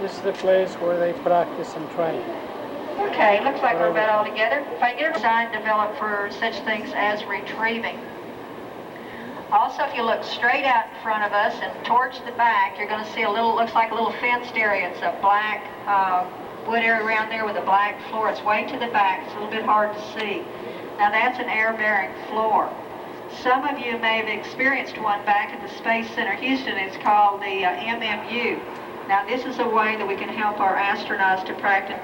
This is the place where they practice and train. Okay, looks like we're about all together. If I get a sign developed for such things as retrieving. Also, if you look straight out in front of us and towards the back, you're going to see a little, looks like a little fenced area. It's a black wood area around there with a black floor. It's way to the back. It's a little bit hard to see. Now that's an air-bearing floor. Some of you may have experienced one back at the Space Center Houston. It's called the MMU. Now this is a way that we can help our astronauts to practice.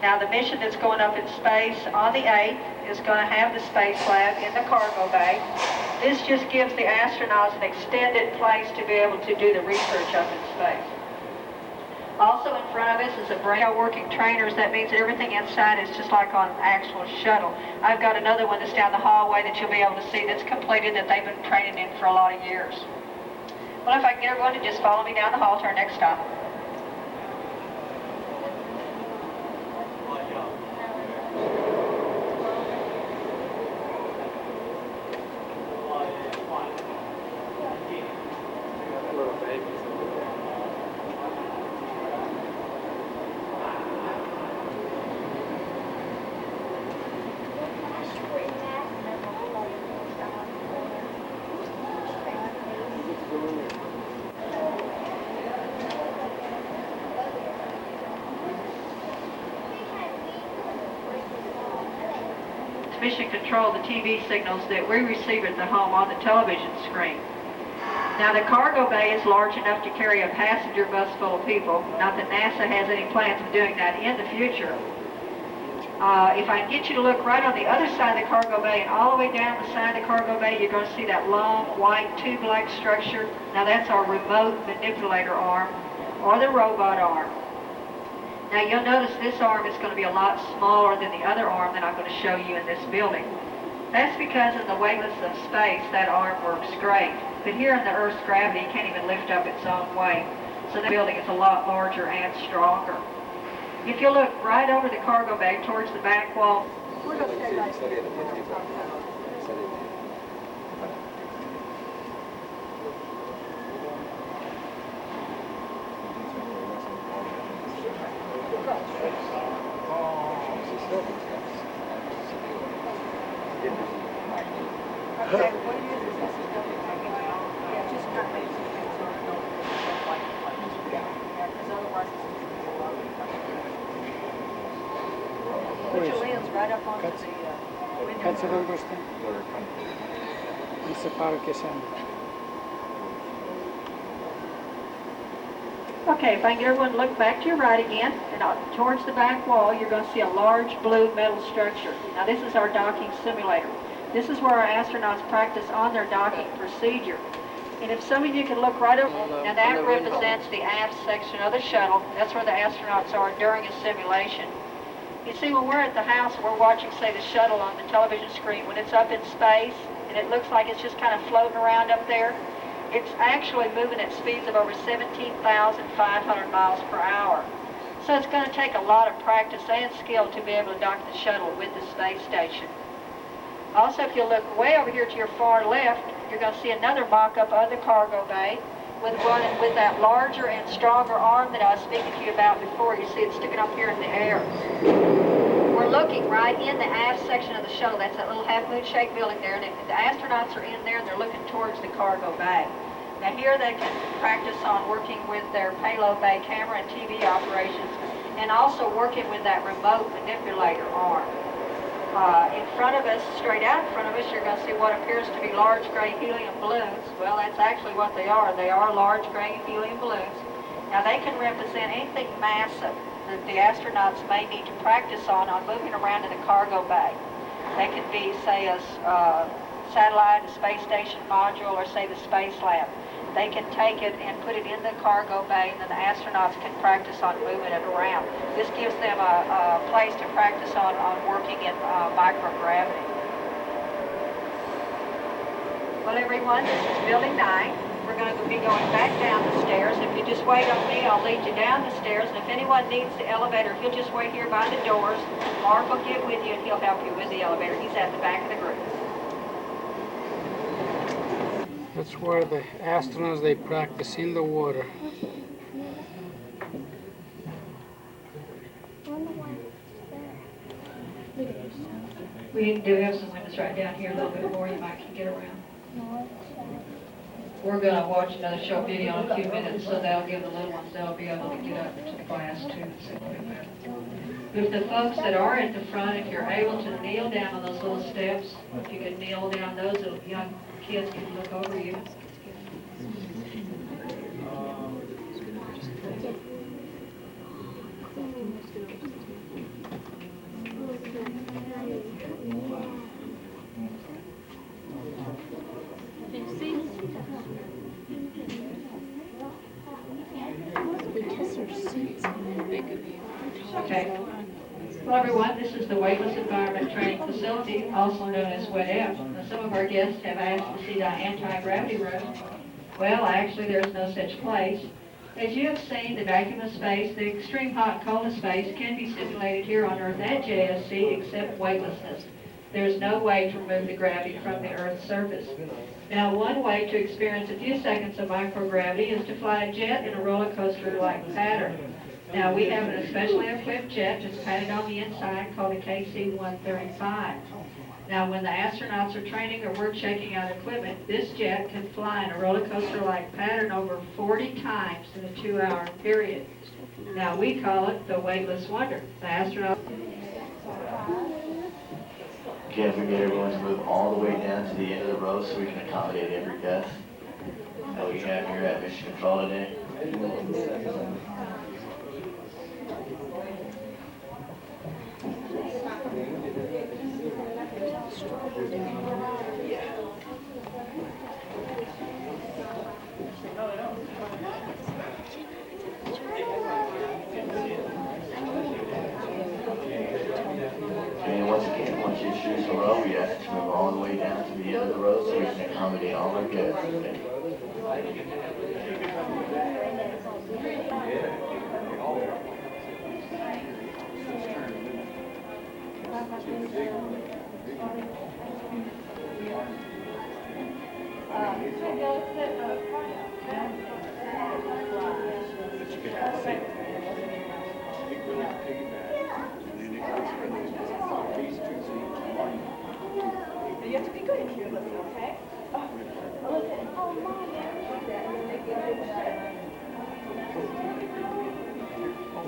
Now the mission that's going up in space on the 8th is going to have the space lab in the cargo bay. This just gives the astronauts an extended place to be able to do the research up in space. Also in front of us is a brand new working trainers. That means that everything inside is just like on an actual shuttle. I've got another one that's down the hallway that you'll be able to see that's completed, that they've been training in for a lot of years. Well, if I can get everyone to just follow me down the hall to our next stop. Mission control the TV signals that we receive at the home on the television screen. Now the cargo bay is large enough to carry a passenger bus full of people. Not that NASA has any plans of doing that in the future. If I can get you to look right on the other side of the cargo bay and all the way down the side of the cargo bay, you're going to see that long white tube-like structure. Now that's our remote manipulator arm or the robot arm. Now you'll notice this arm is going to be a lot smaller than the other arm that I'm going to show you in this building. That's because in the weightlessness of space, that arm works great. But here in the Earth's gravity, it can't even lift up its own weight. So the building is a lot larger and stronger. If you look right over the cargo bay towards the back wall, we're going to stay right here. Okay, what do you do? Yeah, just kind of make some things so it don't look like yeah, because otherwise it's going to be a lot of put your lens right up onto the window. Cazzo con questo? Non si pare che sembra. Okay, if I can get everyone to look back to your right again, and towards the back wall, you're going to see a large blue metal structure. Now this is our docking simulator. This is where our astronauts practice on their docking procedure. And if some of you can look right over, now that represents the aft section of the shuttle. That's where the astronauts are during a simulation. You see, when we're at the house and we're watching, say, the shuttle on the television screen, when it's up in space and it looks like it's just kind of floating around up there, it's actually moving at speeds of over 17,500 miles per hour. So it's going to take a lot of practice and skill to be able to dock the shuttle with the space station. Also, if you look way over here to your far left, you're going to see another mock-up of the cargo bay with that larger and stronger arm that I was speaking to you about before. You see it sticking up here in the air. We're looking right in the aft section of the shuttle. That's that little half-moon-shaped building there, and the astronauts are in there, and they're looking towards the cargo bay. Now here they can practice on working with their payload bay camera and TV operations, and also working with that remote manipulator arm. In front of us, straight out in front of us, you're going to see what appears to be large gray helium balloons. Well, that's actually what they are. They are large gray helium balloons. Now they can represent anything massive that the astronauts may need to practice on moving around in the cargo bay. They could be, say, a satellite, a space station module, or say the space lab. They can take it and put it in the cargo bay, and then the astronauts can practice on moving it around. This gives them a place to practice on working in microgravity. Well, everyone, this is Building 9. We're going to be going back down the stairs. If you just wait on me, I'll lead you down the stairs. And if anyone needs the elevator, if you'll just wait here by the doors, Mark will get with you and he'll help you with the elevator. He's at the back of the group. That's where the astronauts, they practice in the water. We do have some windows right down here a little bit more you might can get around. We're going to watch another short video in a few minutes, so that'll give the little ones, they'll be able to get up to the glass too and see a little bit better. If the folks that are at the front, if you're able to kneel down on those little steps, if you can kneel down, those little young kids can look over you. Okay. Well, everyone, this is the Weightless Environment Training Facility, also known as WEDF. Now, some of our guests have asked to see the anti-gravity room. Well, actually, there's no such place. As you have seen, the vacuum of space, the extreme hot and cold of space can be simulated here on Earth at JSC, except weightlessness. There's no way to remove the gravity from the Earth's surface. Now, one way to experience a few seconds of microgravity is to fly a jet in a roller coaster-like pattern. Now, we have an especially equipped jet just padded on the inside called a KC-135. Now, when the astronauts are training or we're checking out equipment, this jet can fly in a roller coaster-like pattern over 40 times in a 2-hour period. Now, we call it the Weightless Wonder. The astronaut. Can't forget everyone to move all the way down to the end of the row so we can accommodate every guest. That we have here at Mission Control today. And once again, once you choose a row, we ask you to move all the way down to the end of the row so we can accommodate all our guests today. You have to be good if you're listening, okay? Oh, Mom.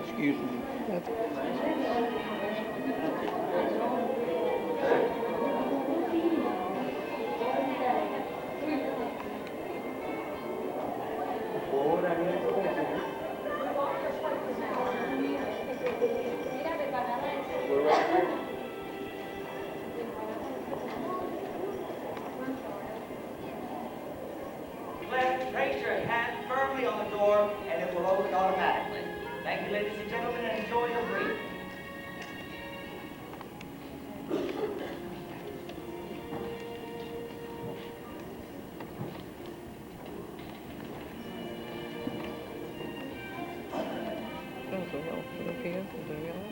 Excuse me. Place your hand firmly on the door and it will open automatically. Thank you, ladies and gentlemen, and enjoy your brief.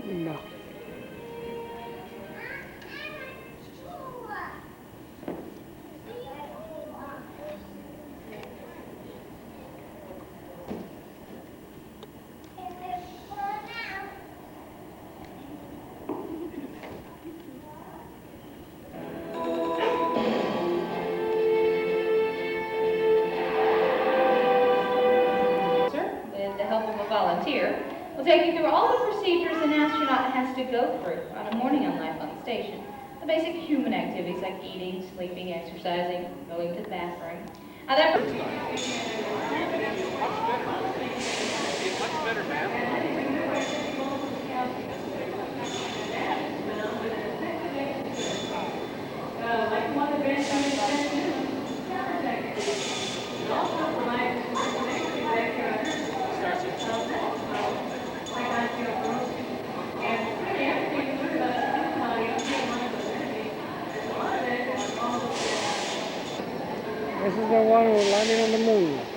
No. With the help of a volunteer, will take you through all the procedures an astronaut has to go through on a morning on life on the station. The basic human activities like eating, sleeping, exercising, going to the bathroom. Now that This is the one who landed on the moon.